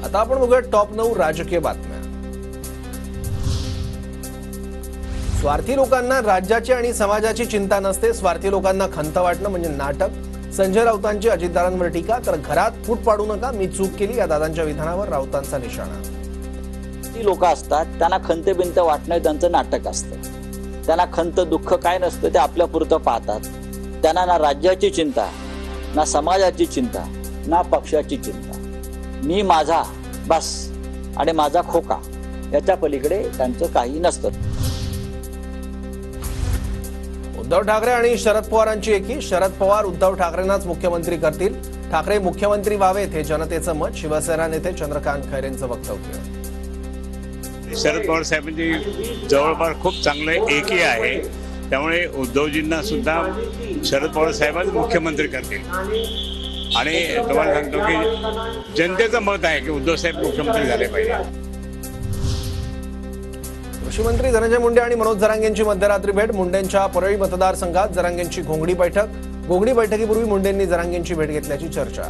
आता आपण बघूया टॉप 9 राजकीय बातम्या। स्वार्थी लोकांना राज्याची आणि समाजाची चिंता नसते, स्वार्थी लोकांना खंत वाटणं म्हणजे नाटक। संजय राऊतांची अजितदादांवर टीका, तर घरात फूट पाडू नका, मी चूक केली या दादांच्या विधानावर राऊतांचा निशाणा। ती लोक असतात त्यांना खंत बिंत वाटणं त्यांचं नाटक असतं। त्यांना खंत दुःख काय नसतं, ते आपल्यापुरतं पाहतात। त्यांना ना राज्याची चिंता, ना समाजाची चिंता, ना पक्षाची चिंता। मी माझा बस आणि माझा खोका याच्या पलीकडे त्यांचं काही नसतं। उद्धव ठाकरे आणि शरद पवारांची एकी, शरद पवार उद्धव ठाकरेंनाच मुख्यमंत्री करतील, ठाकरे मुख्यमंत्री व्हावेत हे जनतेचं मत, शिवसेना नेते चंद्रकांत खैरेंचं वक्तव्य। शरद पवार साहेबांची जवळपास खूप चांगलं एकी आहे, त्यामुळे उद्धवजींना सुद्धा शरद पवार साहेबच मुख्यमंत्री करतील। आणि तुम्हाला सांगतो की जनतेचं मत आहे की उद्धव साहेब मुख्यमंत्री झाले पाहिजे। कृषी मंत्री धनंजय मुंडे आणि मनोज जरांगेंची मध्यरात्री भेट, मुंडेंच्या परळी मतदारसंघात जरांगेंची घोंगडी बैठक, घोंगडी बैठकीपूर्वी मुंडेंनी जरांगेंची भेट घेतल्याची चर्चा।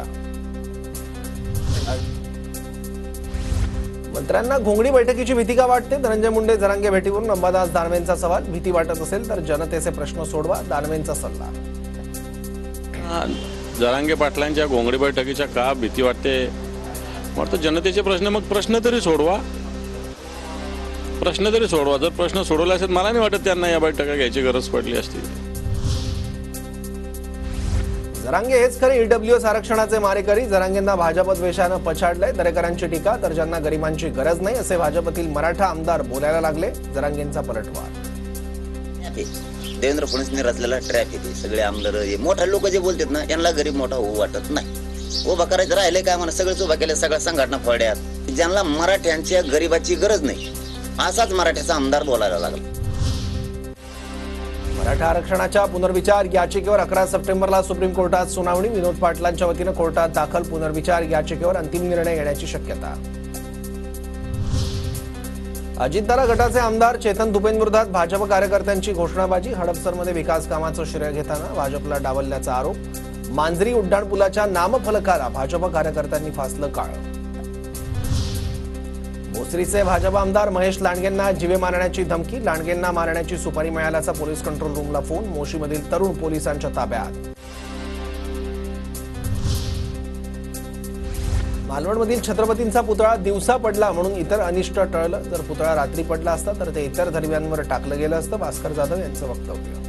मंत्र्यांना घोंगडी बैठकीची भीती का वाटते? धनंजय मुंडे जरांगे भेटीवरून अंबादास दानवेंचा सवाल, भीती वाटत असेल तर जनतेचे प्रश्न सोडवा, दानवेंचा सल्ला। जरांगे पाटलांच्या घोंगडी बैठकीच्या का भीती वाटते? वाटतं जनतेचे प्रश्न, मग प्रश्न तरी सोडवा, जर प्रश्न सोडवले असेल मला नाही वाटत त्यांना या बैठका घ्यायची गरज पडली असती। जरांगे हेच खरे ईडब्ल्यूएस आरक्षणाचे मारेकरी, जरांगेंना भाजप द्वेषानं पछाडलंय, दरेकरांची टीका, तर ज्यांना गरिबांची गरज नाही असे भाजपतील मराठा आमदार बोलायला लागले, जरांगेंचा पलटवार। देवेंद्र फडणवीसने रचलेला ट्रॅप येते, सगळे आमदार मोठा लोक जे बोलतात ना यांना गरीब मोठा होऊ वाटत नाही। उभा करायचं राहिले काय म्हणा, सगळेच उभा केले, सगळ्या संघटना फोड्यात, ज्यांना मराठ्यांच्या गरीबाची गरज नाही असाच मराठ्याचा आमदार बोलायला लागला। मराठा आरक्षणाच्या पुनर्विचार याचिकेवर 11 सप्टेंबरला सुप्रीम कोर्टात सुनावणी, विनोद पाटलांच्या वतीनं कोर्टात दाखल पुनर्विचार याचिकेवर अंतिम निर्णय येण्याची शक्यता। अजितदादा गटाचे आमदार चेतन दुपेंविरोधात भाजप कार्यकर्त्यांची घोषणाबाजी, हडपसरमध्ये विकास कामाचं श्रेय घेताना भाजपला डावलल्याचा आरोप, मांजरी उड्डाणपुलाच्या नामफलकाला भाजप कार्यकर्त्यांनी फासलं काळं। भोसरीचे भाजप आमदार महेश लांडगेंना जीवे मारण्याची धमकी, लांडगेंना मारण्याची सुपारी मिळाल्याचा पोलीस कंट्रोल रूमला फोन, मोशीमधील तरुण पोलिसांच्या ताब्यात। मालवणमधील छत्रपतींचा पुतळा दिवसा पडला म्हणून इतर अनिष्ट टळलं, जर पुतळा रात्री पडला असता तर ते इतर धर्मियांवर टाकलं गेलं असतं, भास्कर जाधव यांचं वक्तव्य।